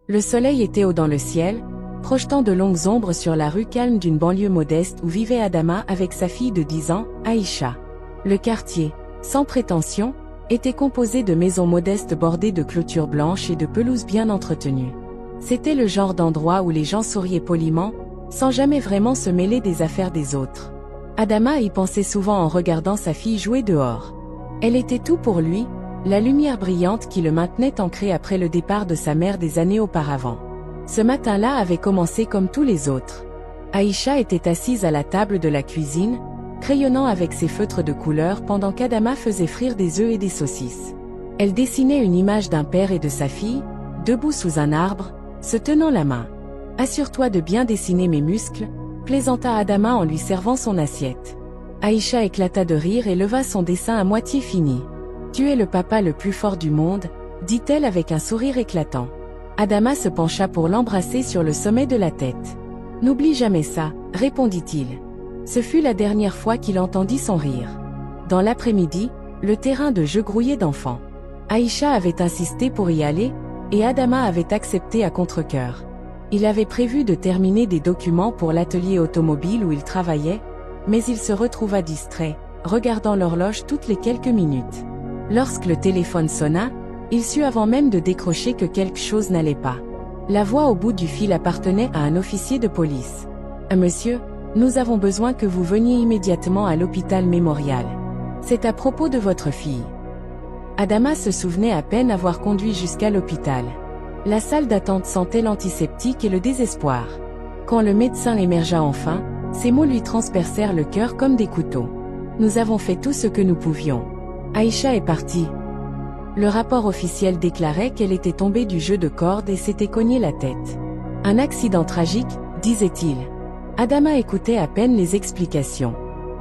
Le soleil était haut dans le ciel, projetant de longues ombres sur la rue calme d'une banlieue modeste où vivait Adama avec sa fille de 10 ans, Aïcha. Le quartier, sans prétention, était composé de maisons modestes bordées de clôtures blanches et de pelouses bien entretenues. C'était le genre d'endroit où les gens souriaient poliment, sans jamais vraiment se mêler des affaires des autres. Adama y pensait souvent en regardant sa fille jouer dehors. Elle était tout pour lui, la lumière brillante qui le maintenait ancré après le départ de sa mère des années auparavant. Ce matin-là avait commencé comme tous les autres. Aïcha était assise à la table de la cuisine, crayonnant avec ses feutres de couleur pendant qu'Adama faisait frire des œufs et des saucisses. Elle dessinait une image d'un père et de sa fille, debout sous un arbre, se tenant la main. « Assure-toi de bien dessiner mes muscles », plaisanta Adama en lui servant son assiette. Aïcha éclata de rire et leva son dessin à moitié fini. « Tu es le papa le plus fort du monde », dit-elle avec un sourire éclatant. Adama se pencha pour l'embrasser sur le sommet de la tête. « N'oublie jamais ça », répondit-il. Ce fut la dernière fois qu'il entendit son rire. Dans l'après-midi, le terrain de jeu grouillait d'enfants. Aïcha avait insisté pour y aller, et Adama avait accepté à contre-cœur. Il avait prévu de terminer des documents pour l'atelier automobile où il travaillait, mais il se retrouva distrait, regardant l'horloge toutes les quelques minutes. Lorsque le téléphone sonna, il sut avant même de décrocher que quelque chose n'allait pas. La voix au bout du fil appartenait à un officier de police. « Monsieur, nous avons besoin que vous veniez immédiatement à l'hôpital mémorial. C'est à propos de votre fille. » Adama se souvenait à peine avoir conduit jusqu'à l'hôpital. La salle d'attente sentait l'antiseptique et le désespoir. Quand le médecin émergea enfin, ces mots lui transpercèrent le cœur comme des couteaux. « Nous avons fait tout ce que nous pouvions. Aïcha est partie. » Le rapport officiel déclarait qu'elle était tombée du jeu de corde et s'était cognée la tête. « Un accident tragique », disait-il. Adama écoutait à peine les explications.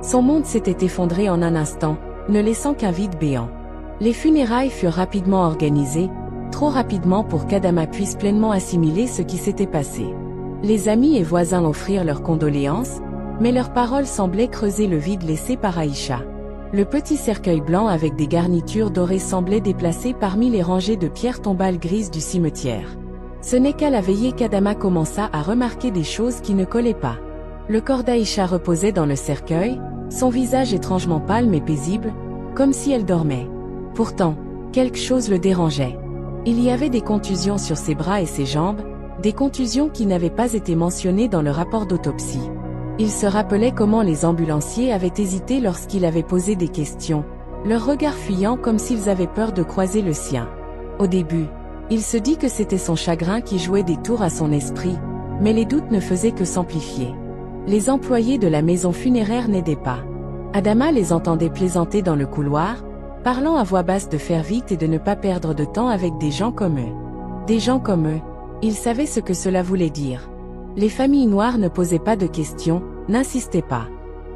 Son monde s'était effondré en un instant, ne laissant qu'un vide béant. Les funérailles furent rapidement organisées, trop rapidement pour qu'Adama puisse pleinement assimiler ce qui s'était passé. Les amis et voisins offrirent leurs condoléances, mais leurs paroles semblaient creuser le vide laissé par Aïcha. Le petit cercueil blanc avec des garnitures dorées semblait déplacé parmi les rangées de pierres tombales grises du cimetière. Ce n'est qu'à la veillée qu'Adama commença à remarquer des choses qui ne collaient pas. Le corps d'Aïcha reposait dans le cercueil, son visage étrangement pâle mais paisible, comme si elle dormait. Pourtant, quelque chose le dérangeait. Il y avait des contusions sur ses bras et ses jambes, des contusions qui n'avaient pas été mentionnées dans le rapport d'autopsie. Il se rappelait comment les ambulanciers avaient hésité lorsqu'il avait posé des questions, leur regard fuyant comme s'ils avaient peur de croiser le sien. Au début, il se dit que c'était son chagrin qui jouait des tours à son esprit, mais les doutes ne faisaient que s'amplifier. Les employés de la maison funéraire n'aidaient pas. Adama les entendait plaisanter dans le couloir, parlant à voix basse de faire vite et de ne pas perdre de temps avec des gens comme eux. Des gens comme eux, il savait ce que cela voulait dire. Les familles noires ne posaient pas de questions, n'insistaient pas.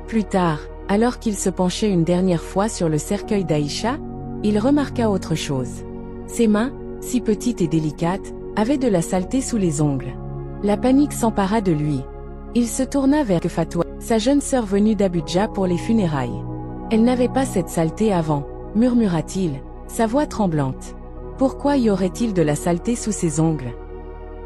Plus tard, alors qu'il se penchait une dernière fois sur le cercueil d'Aïcha, il remarqua autre chose. Ses mains, si petites et délicates, avaient de la saleté sous les ongles. La panique s'empara de lui. Il se tourna vers Fatou, sa jeune sœur venue d'Abuja pour les funérailles. Elle n'avait pas cette saleté avant, murmura-t-il, sa voix tremblante. Pourquoi y aurait-il de la saleté sous ses ongles?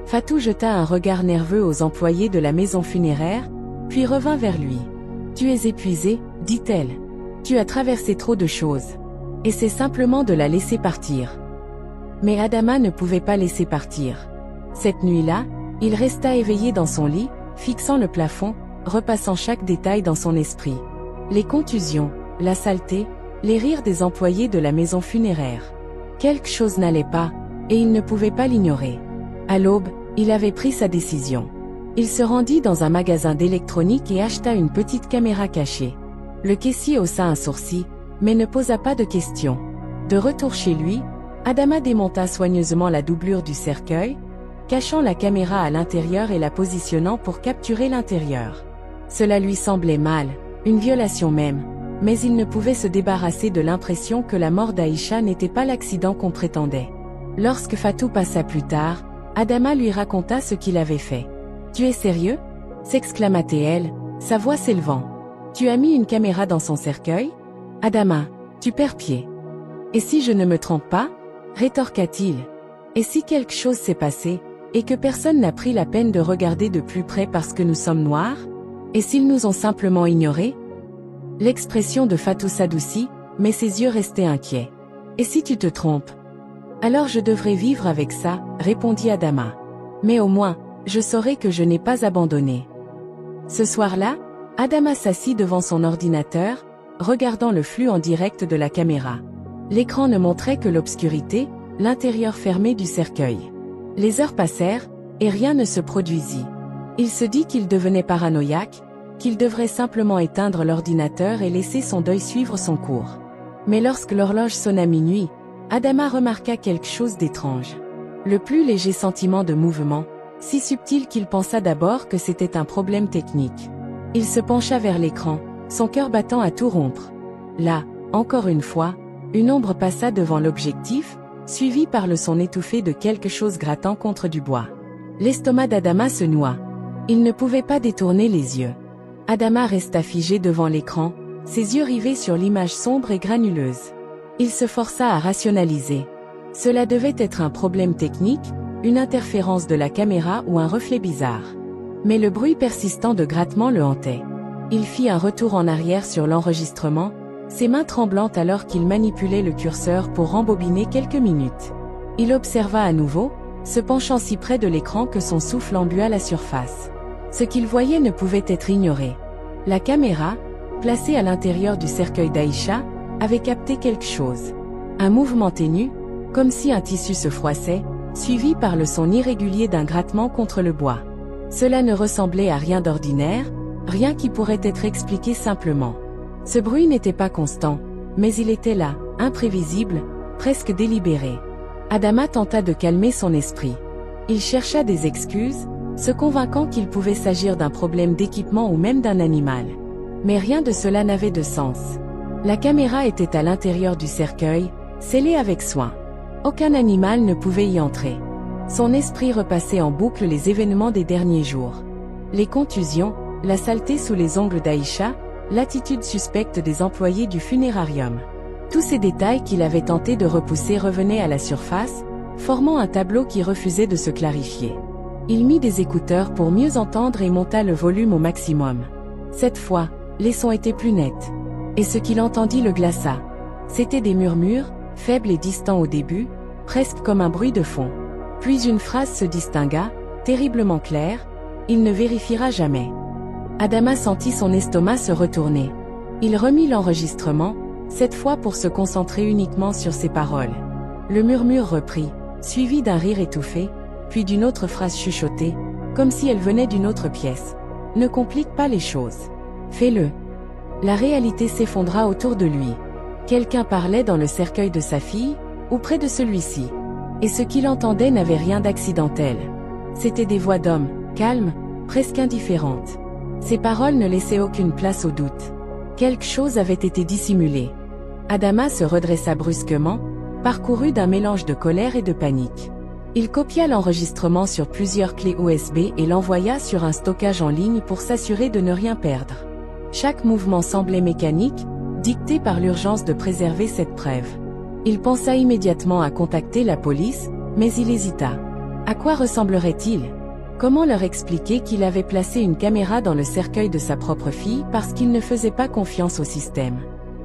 Fatou jeta un regard nerveux aux employés de la maison funéraire, puis revint vers lui. « Tu es épuisé, dit-elle. Tu as traversé trop de choses. Et c'est simplement de la laisser partir. » Mais Adama ne pouvait pas laisser partir. Cette nuit-là, il resta éveillé dans son lit, fixant le plafond, repassant chaque détail dans son esprit. Les contusions, la saleté, les rires des employés de la maison funéraire. Quelque chose n'allait pas, et il ne pouvait pas l'ignorer. À l'aube, il avait pris sa décision. Il se rendit dans un magasin d'électronique et acheta une petite caméra cachée. Le caissier haussa un sourcil, mais ne posa pas de questions. De retour chez lui, Adama démonta soigneusement la doublure du cercueil, cachant la caméra à l'intérieur et la positionnant pour capturer l'intérieur. Cela lui semblait mal, une violation même, mais il ne pouvait se débarrasser de l'impression que la mort d'Aïcha n'était pas l'accident qu'on prétendait. Lorsque Fatou passa plus tard, Adama lui raconta ce qu'il avait fait. « Tu es sérieux ?» s'exclama-t-elle, sa voix s'élevant. « Tu as mis une caméra dans son cercueil ?»« Adama, tu perds pied. »« Et si je ne me trompe pas ?» rétorqua-t-il. « Et si quelque chose s'est passé ?» Et que personne n'a pris la peine de regarder de plus près parce que nous sommes noirs? Et s'ils nous ont simplement ignorés? L'expression de Fatou s'adoucit, mais ses yeux restaient inquiets. Et si tu te trompes? Alors je devrais vivre avec ça, répondit Adama. Mais au moins, je saurai que je n'ai pas abandonné. Ce soir-là, Adama s'assit devant son ordinateur, regardant le flux en direct de la caméra. L'écran ne montrait que l'obscurité, l'intérieur fermé du cercueil. Les heures passèrent, et rien ne se produisit. Il se dit qu'il devenait paranoïaque, qu'il devrait simplement éteindre l'ordinateur et laisser son deuil suivre son cours. Mais lorsque l'horloge sonna minuit, Adama remarqua quelque chose d'étrange. Le plus léger sentiment de mouvement, si subtil qu'il pensa d'abord que c'était un problème technique. Il se pencha vers l'écran, son cœur battant à tout rompre. Là, encore une fois, une ombre passa devant l'objectif, suivie par le son étouffé de quelque chose grattant contre du bois. L'estomac d'Adama se noua. Il ne pouvait pas détourner les yeux. Adama resta figé devant l'écran, ses yeux rivés sur l'image sombre et granuleuse. Il se força à rationaliser. Cela devait être un problème technique, une interférence de la caméra ou un reflet bizarre. Mais le bruit persistant de grattement le hantait. Il fit un retour en arrière sur l'enregistrement, ses mains tremblantes alors qu'il manipulait le curseur pour rembobiner quelques minutes. Il observa à nouveau, se penchant si près de l'écran que son souffle embua la surface. Ce qu'il voyait ne pouvait être ignoré. La caméra, placée à l'intérieur du cercueil d'Aïcha, avait capté quelque chose. Un mouvement ténu, comme si un tissu se froissait, suivi par le son irrégulier d'un grattement contre le bois. Cela ne ressemblait à rien d'ordinaire, rien qui pourrait être expliqué simplement. Ce bruit n'était pas constant, mais il était là, imprévisible, presque délibéré. Adama tenta de calmer son esprit. Il chercha des excuses, se convainquant qu'il pouvait s'agir d'un problème d'équipement ou même d'un animal. Mais rien de cela n'avait de sens. La caméra était à l'intérieur du cercueil, scellée avec soin. Aucun animal ne pouvait y entrer. Son esprit repassait en boucle les événements des derniers jours. Les contusions, la saleté sous les ongles d'Aïcha, l'attitude suspecte des employés du funérarium. Tous ces détails qu'il avait tenté de repousser revenaient à la surface, formant un tableau qui refusait de se clarifier. Il mit des écouteurs pour mieux entendre et monta le volume au maximum. Cette fois, les sons étaient plus nets. Et ce qu'il entendit le glaça. C'étaient des murmures, faibles et distants au début, presque comme un bruit de fond. Puis une phrase se distingua, terriblement claire, « Il ne vérifiera jamais ». Adama sentit son estomac se retourner. Il remit l'enregistrement, cette fois pour se concentrer uniquement sur ses paroles. Le murmure reprit, suivi d'un rire étouffé, puis d'une autre phrase chuchotée, comme si elle venait d'une autre pièce. « Ne complique pas les choses. Fais-le. » La réalité s'effondra autour de lui. Quelqu'un parlait dans le cercueil de sa fille, ou près de celui-ci. Et ce qu'il entendait n'avait rien d'accidentel. C'étaient des voix d'hommes, calmes, presque indifférentes. Ces paroles ne laissaient aucune place au doute. Quelque chose avait été dissimulé. Adama se redressa brusquement, parcouru d'un mélange de colère et de panique. Il copia l'enregistrement sur plusieurs clés USB et l'envoya sur un stockage en ligne pour s'assurer de ne rien perdre. Chaque mouvement semblait mécanique, dicté par l'urgence de préserver cette preuve. Il pensa immédiatement à contacter la police, mais il hésita. À quoi ressemblerait-il? Comment leur expliquer qu'il avait placé une caméra dans le cercueil de sa propre fille parce qu'il ne faisait pas confiance au système?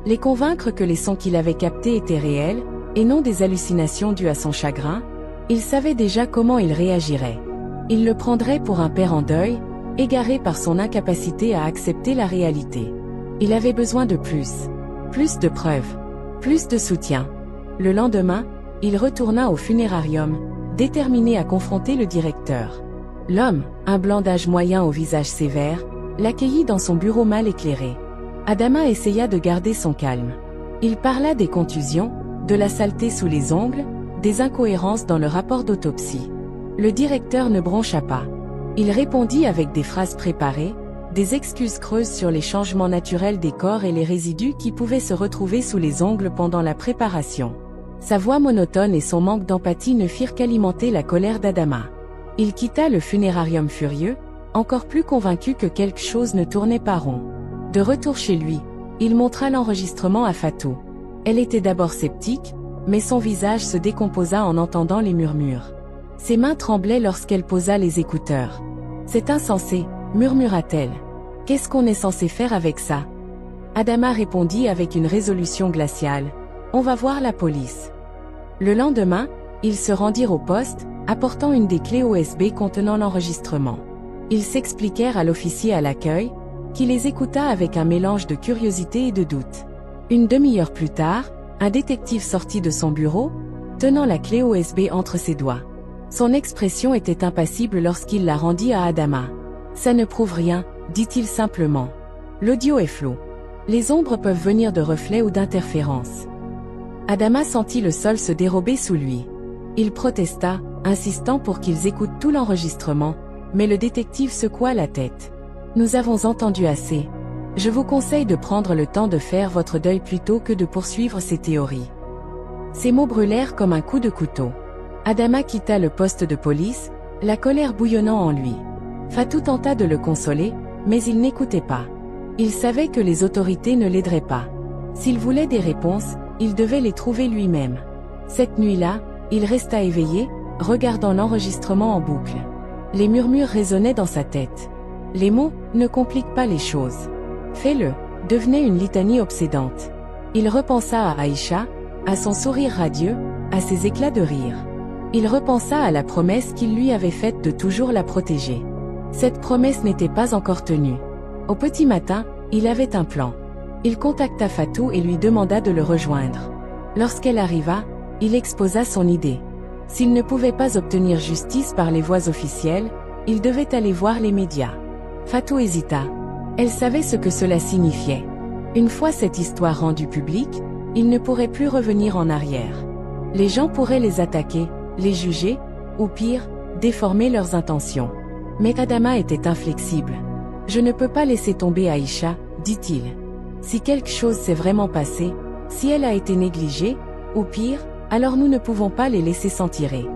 Les convaincre que les sons qu'il avait captés étaient réels, et non des hallucinations dues à son chagrin? Il savait déjà comment il réagirait. Il le prendrait pour un père en deuil, égaré par son incapacité à accepter la réalité. Il avait besoin de plus de preuves, plus de soutien. Le lendemain, il retourna au funérarium, déterminé à confronter le directeur. L'homme, un blanc d'âge moyen au visage sévère, l'accueillit dans son bureau mal éclairé. Adama essaya de garder son calme. Il parla des contusions, de la saleté sous les ongles, des incohérences dans le rapport d'autopsie. Le directeur ne broncha pas. Il répondit avec des phrases préparées, des excuses creuses sur les changements naturels des corps et les résidus qui pouvaient se retrouver sous les ongles pendant la préparation. Sa voix monotone et son manque d'empathie ne firent qu'alimenter la colère d'Adama. Il quitta le funérarium furieux, encore plus convaincu que quelque chose ne tournait pas rond. De retour chez lui, il montra l'enregistrement à Fatou. Elle était d'abord sceptique, mais son visage se décomposa en entendant les murmures. Ses mains tremblaient lorsqu'elle posa les écouteurs. « C'est insensé, murmura-t-elle. Qu'est-ce qu'on est censé faire avec ça ?» Adama répondit avec une résolution glaciale. « On va voir la police. » Le lendemain, ils se rendirent au poste, apportant une des clés USB contenant l'enregistrement. Ils s'expliquèrent à l'officier à l'accueil, qui les écouta avec un mélange de curiosité et de doute. Une demi-heure plus tard, un détective sortit de son bureau, tenant la clé USB entre ses doigts. Son expression était impassible lorsqu'il la rendit à Adama. « Ça ne prouve rien », dit-il simplement. « L'audio est flou. Les ombres peuvent venir de reflets ou d'interférences. » Adama sentit le sol se dérober sous lui. Il protesta, insistant pour qu'ils écoutent tout l'enregistrement, mais le détective secoua la tête. « Nous avons entendu assez. Je vous conseille de prendre le temps de faire votre deuil plutôt que de poursuivre ces théories. » Ces mots brûlèrent comme un coup de couteau. Adama quitta le poste de police, la colère bouillonnant en lui. Fatou tenta de le consoler, mais il n'écoutait pas. Il savait que les autorités ne l'aideraient pas. S'il voulait des réponses, il devait les trouver lui-même. Cette nuit-là, il resta éveillé, regardant l'enregistrement en boucle. Les murmures résonnaient dans sa tête. Les mots « ne compliquent pas les choses. Fais-le » devenaient une litanie obsédante. Il repensa à Aïcha, à son sourire radieux, à ses éclats de rire. Il repensa à la promesse qu'il lui avait faite de toujours la protéger. Cette promesse n'était pas encore tenue. Au petit matin, il avait un plan. Il contacta Fatou et lui demanda de le rejoindre. Lorsqu'elle arriva, il exposa son idée. S'il ne pouvait pas obtenir justice par les voies officielles, il devait aller voir les médias. Fatou hésita. Elle savait ce que cela signifiait. Une fois cette histoire rendue publique, il ne pourrait plus revenir en arrière. Les gens pourraient les attaquer, les juger, ou pire, déformer leurs intentions. Mais Adama était inflexible. « Je ne peux pas laisser tomber Aïcha, » dit-il. « Si quelque chose s'est vraiment passé, si elle a été négligée, ou pire, alors nous ne pouvons pas les laisser s'en tirer. »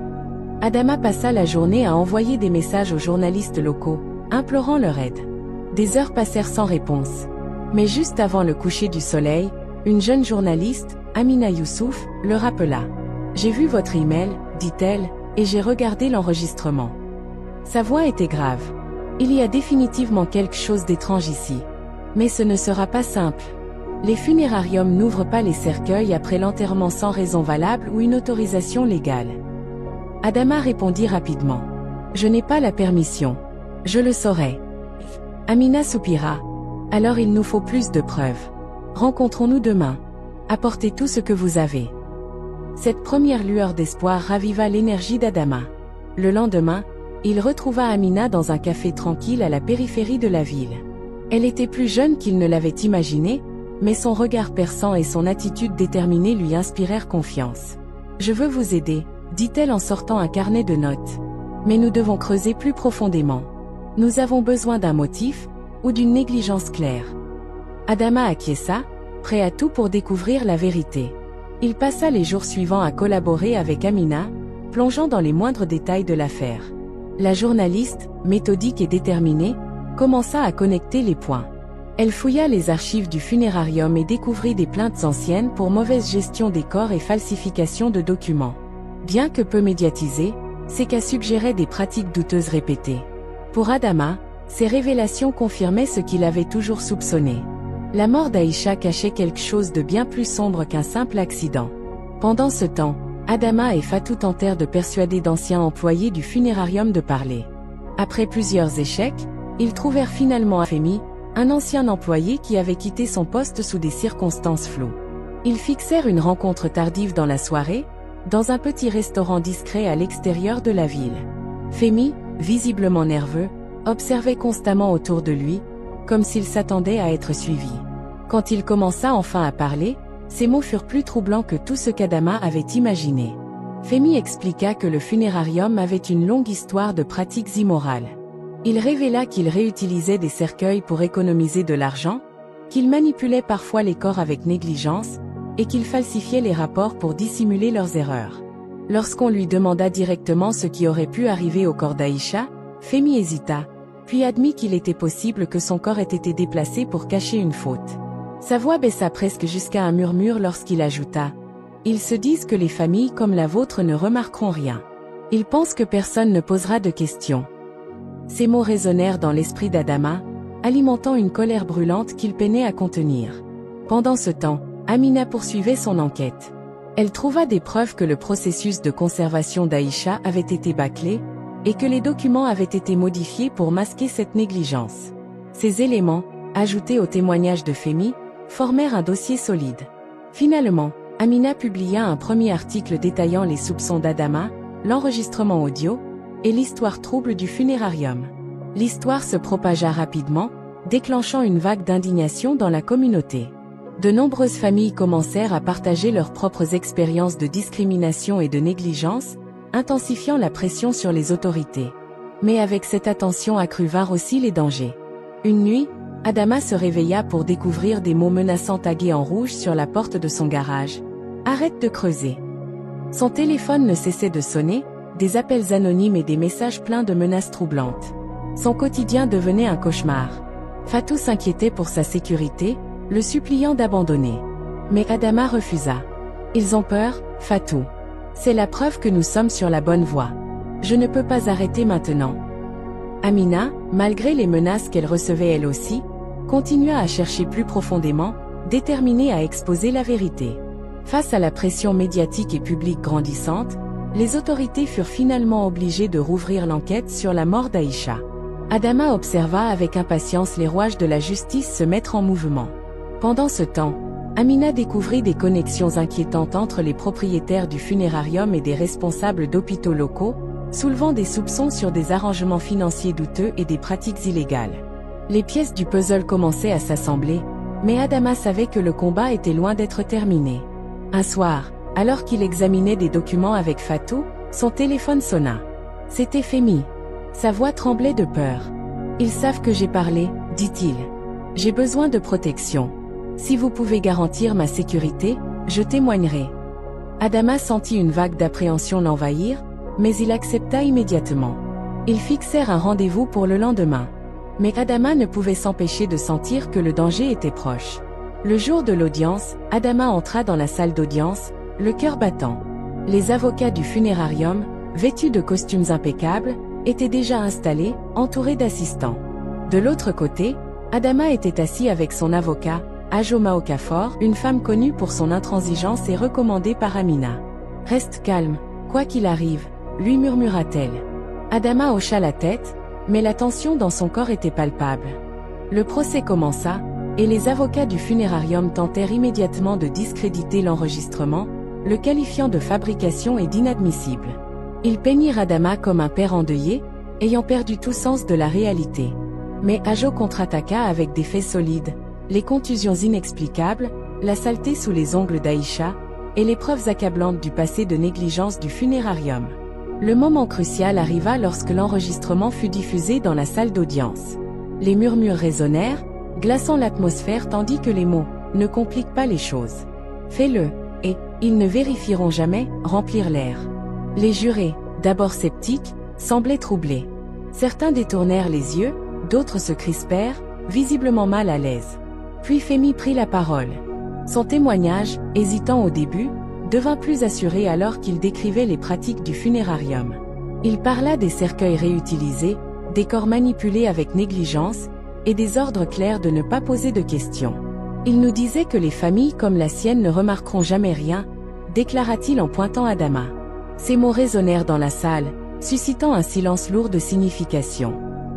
Adama passa la journée à envoyer des messages aux journalistes locaux, implorant leur aide. Des heures passèrent sans réponse. Mais juste avant le coucher du soleil, une jeune journaliste, Amina Youssouf, le rappela. « J'ai vu votre email, dit-elle, et j'ai regardé l'enregistrement. » Sa voix était grave. « Il y a définitivement quelque chose d'étrange ici. Mais ce ne sera pas simple. Les funérariums n'ouvrent pas les cercueils après l'enterrement sans raison valable ou une autorisation légale. » Adama répondit rapidement. « Je n'ai pas la permission. Je le saurai. » Amina soupira. « Alors il nous faut plus de preuves. Rencontrons-nous demain. Apportez tout ce que vous avez. » Cette première lueur d'espoir raviva l'énergie d'Adama. Le lendemain, il retrouva Amina dans un café tranquille à la périphérie de la ville. Elle était plus jeune qu'il ne l'avait imaginé, mais son regard perçant et son attitude déterminée lui inspirèrent confiance. « Je veux vous aider, » dit-elle en sortant un carnet de notes. « Mais nous devons creuser plus profondément. Nous avons besoin d'un motif, ou d'une négligence claire. » Adama acquiesça, prêt à tout pour découvrir la vérité. Il passa les jours suivants à collaborer avec Amina, plongeant dans les moindres détails de l'affaire. La journaliste, méthodique et déterminée, commença à connecter les points. Elle fouilla les archives du funérarium et découvrit des plaintes anciennes pour mauvaise gestion des corps et falsification de documents. Bien que peu médiatisés, ces cas suggéraient des pratiques douteuses répétées. Pour Adama, ces révélations confirmaient ce qu'il avait toujours soupçonné. La mort d'Aïcha cachait quelque chose de bien plus sombre qu'un simple accident. Pendant ce temps, Adama et Fatou tentèrent de persuader d'anciens employés du funérarium de parler. Après plusieurs échecs, ils trouvèrent finalement Femi, un ancien employé qui avait quitté son poste sous des circonstances floues. Ils fixèrent une rencontre tardive dans la soirée, dans un petit restaurant discret à l'extérieur de la ville. Femi, visiblement nerveux, observait constamment autour de lui, comme s'il s'attendait à être suivi. Quand il commença enfin à parler, ses mots furent plus troublants que tout ce qu'Adama avait imaginé. Femi expliqua que le funérarium avait une longue histoire de pratiques immorales. Il révéla qu'il réutilisait des cercueils pour économiser de l'argent, qu'il manipulait parfois les corps avec négligence, et qu'il falsifiait les rapports pour dissimuler leurs erreurs. Lorsqu'on lui demanda directement ce qui aurait pu arriver au corps d'Aïcha, Femi hésita, puis admit qu'il était possible que son corps ait été déplacé pour cacher une faute. Sa voix baissa presque jusqu'à un murmure lorsqu'il ajouta « Ils se disent que les familles comme la vôtre ne remarqueront rien. Il pense que personne ne posera de questions. Ces mots résonnèrent dans l'esprit d'Adama, alimentant une colère brûlante qu'il peinait à contenir. Pendant ce temps, Amina poursuivait son enquête. Elle trouva des preuves que le processus de conservation d'Aïcha avait été bâclé, et que les documents avaient été modifiés pour masquer cette négligence. Ces éléments, ajoutés au témoignage de Fehmi, formèrent un dossier solide. Finalement, Amina publia un premier article détaillant les soupçons d'Adama, l'enregistrement audio, et l'histoire trouble du funérarium. L'histoire se propagea rapidement, déclenchant une vague d'indignation dans la communauté. De nombreuses familles commencèrent à partager leurs propres expériences de discrimination et de négligence, intensifiant la pression sur les autorités. Mais avec cette attention accrue vinrent aussi les dangers. Une nuit, Adama se réveilla pour découvrir des mots menaçants tagués en rouge sur la porte de son garage. « Arrête de creuser ». Son téléphone ne cessait de sonner, des appels anonymes et des messages pleins de menaces troublantes. Son quotidien devenait un cauchemar. Fatou s'inquiétait pour sa sécurité, le suppliant d'abandonner. Mais Adama refusa. « Ils ont peur, Fatou. C'est la preuve que nous sommes sur la bonne voie. Je ne peux pas arrêter maintenant. » Amina, malgré les menaces qu'elle recevait elle aussi, continua à chercher plus profondément, déterminée à exposer la vérité. Face à la pression médiatique et publique grandissante, les autorités furent finalement obligées de rouvrir l'enquête sur la mort d'Aïcha. Adama observa avec impatience les rouages de la justice se mettre en mouvement. Pendant ce temps, Amina découvrit des connexions inquiétantes entre les propriétaires du funérarium et des responsables d'hôpitaux locaux, soulevant des soupçons sur des arrangements financiers douteux et des pratiques illégales. Les pièces du puzzle commençaient à s'assembler, mais Adama savait que le combat était loin d'être terminé. Un soir, alors qu'il examinait des documents avec Fatou, son téléphone sonna. C'était Fehmi. Sa voix tremblait de peur. « Ils savent que j'ai parlé, dit-il. J'ai besoin de protection. Si vous pouvez garantir ma sécurité, je témoignerai. » Adama sentit une vague d'appréhension l'envahir, mais il accepta immédiatement. Ils fixèrent un rendez-vous pour le lendemain. Mais Adama ne pouvait s'empêcher de sentir que le danger était proche. Le jour de l'audience, Adama entra dans la salle d'audience, le cœur battant. Les avocats du funérarium, vêtus de costumes impeccables, étaient déjà installés, entourés d'assistants. De l'autre côté, Adama était assis avec son avocat, Ajoma Okafor, une femme connue pour son intransigeance et recommandée par Amina. « Reste calme, quoi qu'il arrive », lui murmura-t-elle. Adama hocha la tête, mais la tension dans son corps était palpable. Le procès commença, et les avocats du funérarium tentèrent immédiatement de discréditer l'enregistrement, le qualifiant de fabrication et d'inadmissible. Ils peignirent Adama comme un père endeuillé, ayant perdu tout sens de la réalité. Mais Ajo contre-attaqua avec des faits solides, les contusions inexplicables, la saleté sous les ongles d'Aïcha, et les preuves accablantes du passé de négligence du funérarium. Le moment crucial arriva lorsque l'enregistrement fut diffusé dans la salle d'audience. Les murmures résonnèrent, glaçant l'atmosphère tandis que les mots « ne compliquent pas les choses. Fais-le » et « ils ne vérifieront jamais » remplirent l'air. Les jurés, d'abord sceptiques, semblaient troublés. Certains détournèrent les yeux, d'autres se crispèrent, visiblement mal à l'aise. Puis Fehmi prit la parole. Son témoignage, hésitant au début, devint plus assuré alors qu'il décrivait les pratiques du funérarium. Il parla des cercueils réutilisés, des corps manipulés avec négligence, et des ordres clairs de ne pas poser de questions. Il nous disait que les familles comme la sienne ne remarqueront jamais rien, déclara-t-il en pointant Adama. Ces mots résonnèrent dans la salle, suscitant un silence lourd de signification.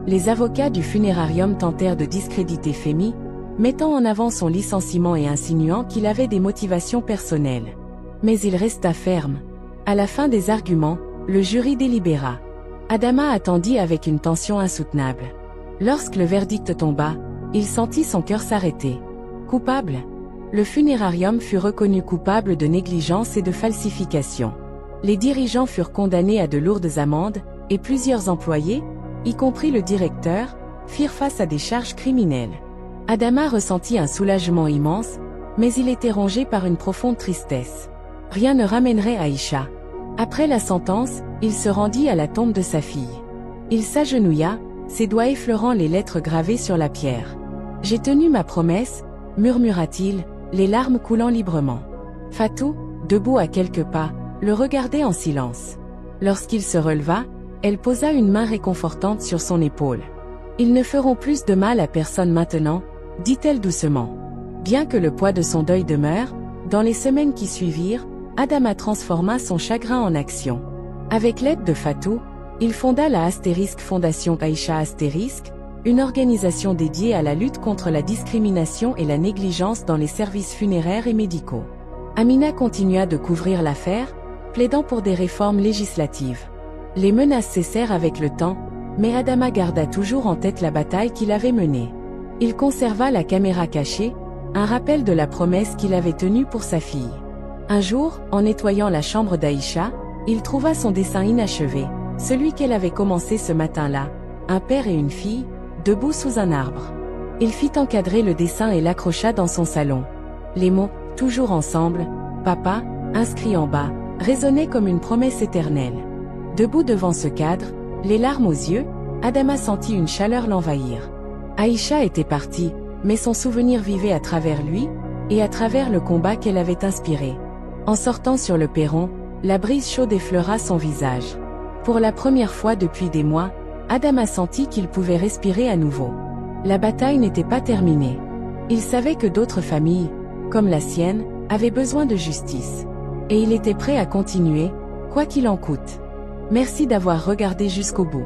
Les avocats du funérarium tentèrent de discréditer Fehmi, mettant en avant son licenciement et insinuant qu'il avait des motivations personnelles. Mais il resta ferme. À la fin des arguments, le jury délibéra. Adama attendit avec une tension insoutenable. Lorsque le verdict tomba, il sentit son cœur s'arrêter. Coupable? Le funérarium fut reconnu coupable de négligence et de falsification. Les dirigeants furent condamnés à de lourdes amendes, et plusieurs employés, y compris le directeur, firent face à des charges criminelles. Adama ressentit un soulagement immense, mais il était rongé par une profonde tristesse. Rien ne ramènerait Aïcha. Après la sentence, il se rendit à la tombe de sa fille. Il s'agenouilla, ses doigts effleurant les lettres gravées sur la pierre. « J'ai tenu ma promesse », murmura-t-il, les larmes coulant librement. Fatou, debout à quelques pas, le regardait en silence. Lorsqu'il se releva, elle posa une main réconfortante sur son épaule. « Ils ne feront plus de mal à personne maintenant, » dit-elle doucement. Bien que le poids de son deuil demeure, dans les semaines qui suivirent, Adama transforma son chagrin en action. Avec l'aide de Fatou, il fonda la Fondation Aïcha Astérisque, une organisation dédiée à la lutte contre la discrimination et la négligence dans les services funéraires et médicaux. Amina continua de couvrir l'affaire, plaidant pour des réformes législatives. Les menaces cessèrent avec le temps, mais Adama garda toujours en tête la bataille qu'il avait menée. Il conserva la caméra cachée, un rappel de la promesse qu'il avait tenue pour sa fille. Un jour, en nettoyant la chambre d'Aïcha, il trouva son dessin inachevé, celui qu'elle avait commencé ce matin-là, un père et une fille, debout sous un arbre. Il fit encadrer le dessin et l'accrocha dans son salon. Les mots « toujours ensemble »,« papa », inscrits en bas, résonnaient comme une promesse éternelle. Debout devant ce cadre, les larmes aux yeux, Adama sentit une chaleur l'envahir. Aïcha était partie, mais son souvenir vivait à travers lui, et à travers le combat qu'elle avait inspiré. En sortant sur le perron, la brise chaude effleura son visage. Pour la première fois depuis des mois, Adama sentit qu'il pouvait respirer à nouveau. La bataille n'était pas terminée. Il savait que d'autres familles, comme la sienne, avaient besoin de justice. Et il était prêt à continuer, quoi qu'il en coûte. Merci d'avoir regardé jusqu'au bout.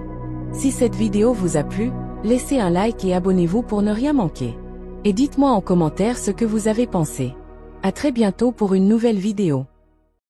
Si cette vidéo vous a plu, laissez un like et abonnez-vous pour ne rien manquer. Et dites-moi en commentaire ce que vous avez pensé. À très bientôt pour une nouvelle vidéo.